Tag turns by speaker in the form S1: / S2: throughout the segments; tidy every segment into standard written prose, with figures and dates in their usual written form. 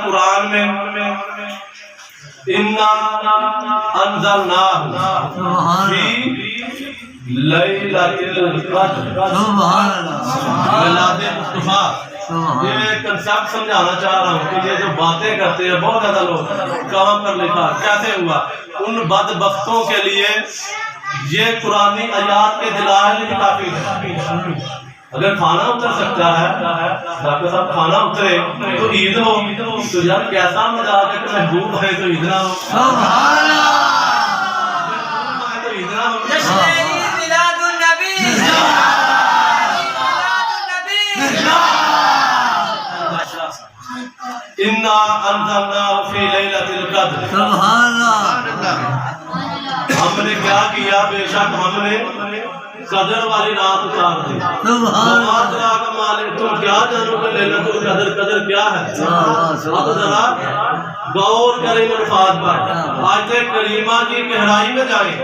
S1: قرآن میں اِنَّا أَنزَلْنَاهُ فِي لَيْلَةِ الْقَدْرِ میلاد مصطفیٰ۔ یہ میں کنسپٹ سمجھانا چاہ رہا ہوں کہ یہ جو باتیں کرتے ہیں بہت زیادہ لوگ کہاں پر لکھا کیسے ہوا، ان بدبختوں کے لیے یہ قرآنی آیات کے دلائل ہی کافی ہے۔ اگر کھانا اتر سکتا ہے، ڈاکٹر صاحب کھانا اترے تو عید ہو، تو یار کیسا مزاج ہے کہ محبوب ہے تو عید نہ ہو،
S2: سبحان اللہ،
S1: تو عید نہ ہو۔
S2: جشن عید میلاد النبی،
S1: اِنَّا أَنزَلْنَاهُ فِي لَيْلَةِ الْقَدْرِ۔
S2: سبحان اللہ،
S1: ہم نے کیا کیا، بے شک ہم نے قدر والی رات اتار دی۔
S2: سبحان اللہ،
S1: تم کیا جانو کہ لیلۃ القدر قدر کیا ہے؟ اب ذرا غور کریں الفاظ پر، آیت کریمہ کی گہرائی میں جائیں۔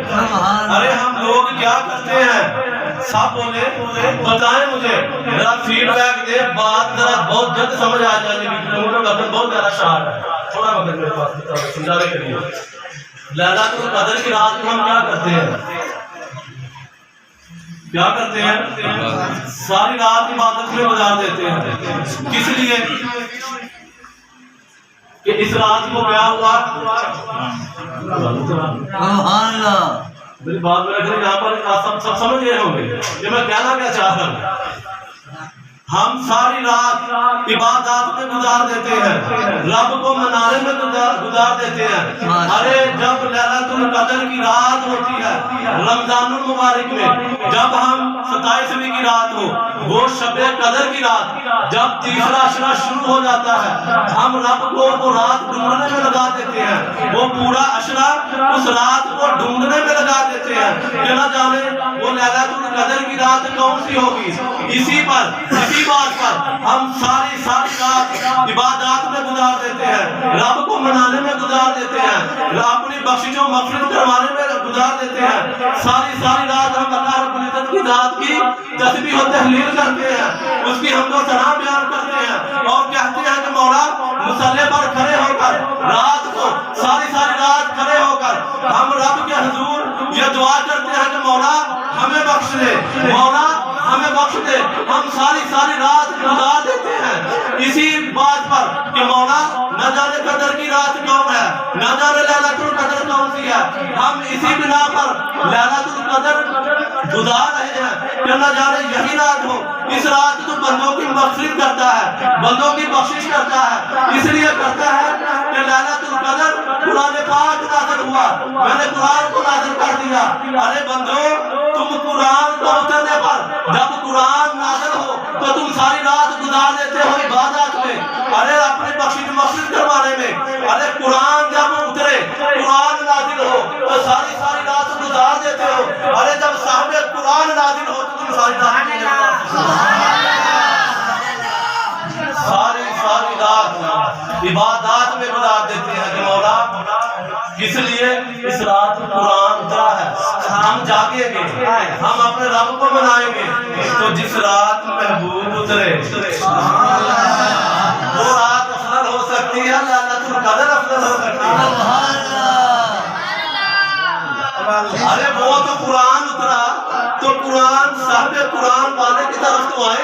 S1: ارے ہم لوگ کیا کرتے ہیں، سب بولے بتائیں مجھے، ذرا فیڈ بیک دے، بات ذرا بہت جلد سمجھ آ جائے گی، وقت بہت زیادہ شارٹ ہے، تھوڑا وقت میرے پاس سمجھانے کے لیے۔ لیلۃ القدر کی رات میں ہم کیا کرتے ہیں، کیا کرتے ہیں، ساری رات عبادت میں گزار دیتے ہیں۔ کس لیے کہ اس رات کو کیا ہوا،
S2: سبحان اللہ،
S1: میری بات میں رکھیں، یہاں پر سب سمجھ گئے ہوں گے کہ میں کہنا کیا چاہ رہا ہوں۔ ہم ساری رات عبادات میں گزار دیتے ہیں، رب کو منانے میں گزار دیتے ہیں۔ ارے جب لیلۃ القدر کی رات ہوتی ہے رمضان المبارک میں، جب ہم 27ویں کی رات ہو، وہ شب قدر کی رات، جب تیسرا عشرہ شروع ہو جاتا ہے، ہم رب کو وہ رات ڈھونڈنے میں لگا دیتے ہیں، وہ پورا عشرہ اس رات کو ڈھونڈنے میں لگا دیتے ہیں کہ نہ جانے وہ لیلۃ القدر کی رات کون سی ہوگی۔ اسی بات پر ہم ساری رات عبادات میں گزار دیتے ہیں، رب کو منانے میں گزار دیتے ہیں، اپنی بخشش و مغفرت کروانے میں گزار دیتے ہیں۔ ساری رات ہم اللہ رب العزت کی ذات کی تسبیح و تحلیل کرتے ہیں، اس کی حمد و ثنا بیان کرتے ہیں اور کہتے ہیں کہ مولا مصلی پر کھڑے ہو کر رات کو ساری رات کھڑے ہو کر ہم رب کے حضور یہ دعا کرتے ہیں کہ مولا ہمیں بخش دے، مولا ہمیں بخش دے۔ ہم ساری رات گزار دیتے ہیں اسی بات پر کہ مولا نہ جانے قدر کی رات کون ہے، نہ جانے لیلۃ القدر کون سی ہے۔ ہم اسی بنا پر لیلۃ القدر گزار رہے ہیں کہ نہ جانے یہی رات ہو۔ اس رات تو بندوں کی مغفرت کرتا ہے، بندوں کی بخشش کرتا ہے، اس لیے کرتا ہے کہ لیلۃ القدر قرآن پاک نازل ہوا، میں نے قرآن کو نازل کر دیا۔ ارے بندو تم قرآن کو اترنے پر جب قرآن نازل ہو تو تم ساری رات گزار دیتے ہو عبادات میں، ارے اپنی بخشش مغفرت کروانے میں۔ ارے قرآن جب اترے، قرآن نازل ہو تو ساری رات گزار دیتے ہو۔ ارے جب صاحب قرآن نازل ہو تو تم ساری رات عبادات میں گزار دیتے ہیں کہ مولا کس لیے اس رات قرآن اترا ہے، ہم جاگیں گے، ہم اپنے رب کو منائیں گے۔ تو جس رات محبوب اترے وہ رات افضل ہو سکتی ہے، لیلۃ القدر افضل ہو سکتی ہے۔ ارے وہ تو قرآن اترا تو قرآن صاحب قرآن والے کی طرف تو آئے،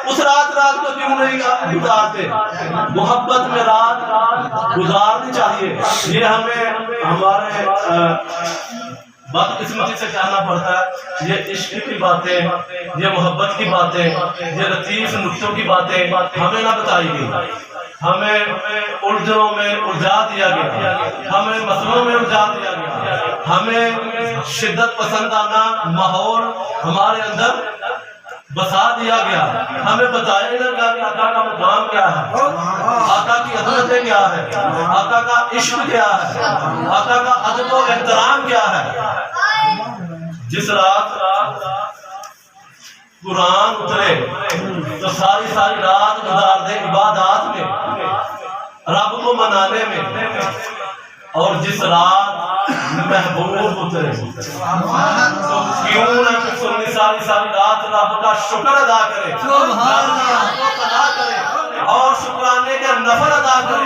S1: اس رات کو کیوں نہیں گزارتے؟ محبت میں رات گزارنی چاہیے۔ یہ ہمیں ہمارے بدقسمتی سے کہنا پڑتا ہے، یہ عشق کی باتیں، یہ محبت کی باتیں، یہ لطیف نکتوں کی باتیں ہمیں نہ بتائی گئی، ہمیں الجھنوں میں الجھا دیا گیا، ہمیں مسئلوں میں الجھا دیا گیا، ہمیں شدت پسندانہ ماحول ہمارے اندر بسا دیا گیا، ہمیں بتایا نہ گیا کہ آقا کا مقام کیا ہے، آقا کی عظمتیں کیا ہے، آقا کا عشق کیا ہے، آقا کا ادب و احترام کیا ہے۔ جس رات قرآن اترے تو ساری رات گزار دے عبادات میں، رب کو منانے میں، اور جس رات محبوب اترے تو کیوں نہ سنی ساری رات رب کا شکر ادا کرے، رب کی حمد و ثنا کرے اور شکرانے کا نفل ادا کرے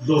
S1: 2,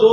S1: 2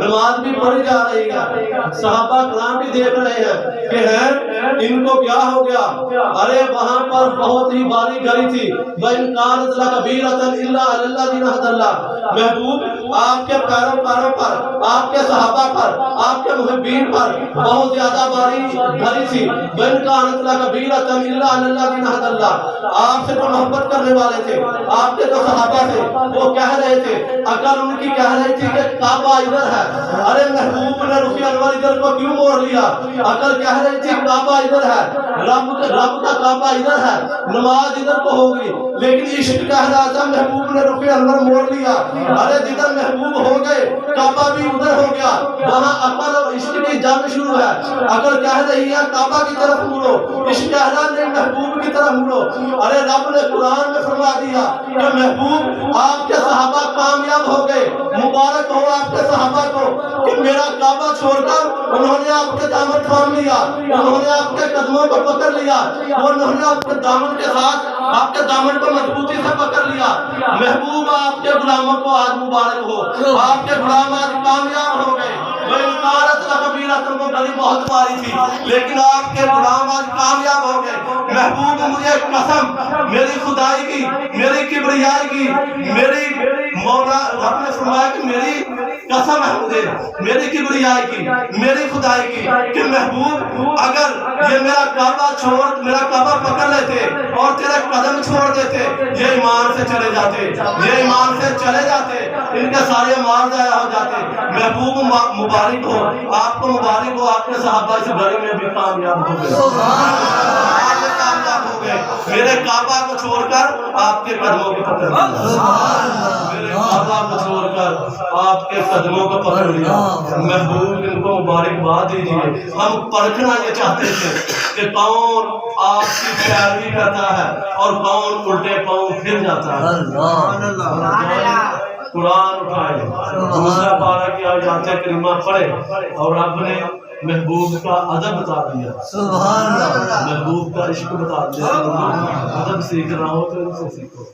S1: نماز بھی پڑھی جا رہی ہے، صحابہ کرام بھی دیکھ رہے ہیں کہ ہیں ان کو کیا ہو گیا، ارے وہاں پر بہت ہی باری گری تھی، وَإِنْ كَانَتْ لَكَبِيرَةً إِلَّا عَلَى الَّذِينَ هَدَى اللَّهُ، محبوب آپ کے پیروکاروں پر، آپ کے صحابہ پر، آپ کے محبین پر بہت زیادہ باری گری تھی، وَإِنْ كَانَتْ لَكَبِيرَةً إِلَّا عَلَى الَّذِينَ هَدَى اللَّهُ، آپ سے جو محبت کرنے والے تھے، آپ کے جو صحابہ تھے وہ کہہ رہے تھے، عقل ان کی کہہ رہی تھی کہ کعبہ ادھر ہے، ارے محبوب نے رخ انور ادھر کو کیوں موڑ لیا، عقل کہہ رہی تھی کعبہ ادھر ہے، رب کا کعبہ ادھر ہے، نماز ادھر کو ہوگی، لیکن عشق کہہ رہا تھا محبوب نے رخ انور موڑ لیا، ارے جدھر محبوب ہو گئے کعبہ بھی ادھر ہو گیا، وہاں عقل اور عشق کی جنگ شروع ہے، عقل کہہ رہی ہے کعبہ کی طرف مڑو، عشق کہہ رہا ہے محبوب کی طرف مڑو، ارے رب نے قرآن میں فرما دیا کہ محبوب آپ کے صحابہ کامیاب ہو گئے، مبارک ہو آپ کے صحابہ کو کہ میرا کعبہ چھوڑ کر انہوں نے آپ کے دامن تھام لیا، انہوں نے آپ کے قدموں کو پکڑ لیا، انہوں نے آپ کے دامن کے ساتھ آپ کے دامن کو مضبوطی سے پکڑ لیا، محبوب آپ کے غلاموں کو آج مبارک ہو، آپ کے غلام آج کامیاب ہو گئے، وہ انکارت لکبیرہ تم کو گلی بہت ماری تھی لیکن آپ کے غلام آج کامیاب ہو گئے، محبوب مجھے قسم میری خدائی کی، میری کبریائی کی، میری مولا رب نے فرمایا کہ میری قسم ہے مجھے، میری کبریائی کی، میری خدائی کی کہ محبوب اگر یہ میرا کعبہ چھوڑ میرا کعبہ پکڑ لیتے اور تیرے قدم چھوڑ دیتے یہ ایمان سے چلے جاتے، یہ ایمان سے چلے جاتے، ان کے سارے مال ضائع ہو جاتے، محبوب مبارک ہو آپ کو، مبارک ہو آپ کے صحابہ اس گھڑی میں بھی کامیاب ہو گئے، کامیاب ہو گئے، میرے کعبہ کو چھوڑ کر آپ کے قدموں کو پکڑ لیا، میرے کعبہ کو چھوڑ کر آپ کے قدموں کو پکڑ لیا، محبوب ان کو مبارکباد دیجیے، ہم پرکھنا یہ چاہتے تھے کہ کون آپ کی پیروی کرتا ہے اور کون الٹے پاؤں پھر جاتا ہے، قرآن اٹھائے دوسرا پارہ کی آیات کریمہ پڑھے اور رب نے محبوب کا ادب بتا دیا، محبوب کا عشق بتا دیا، ادب سیکھ رہا ہو تو ان سے سیکھو۔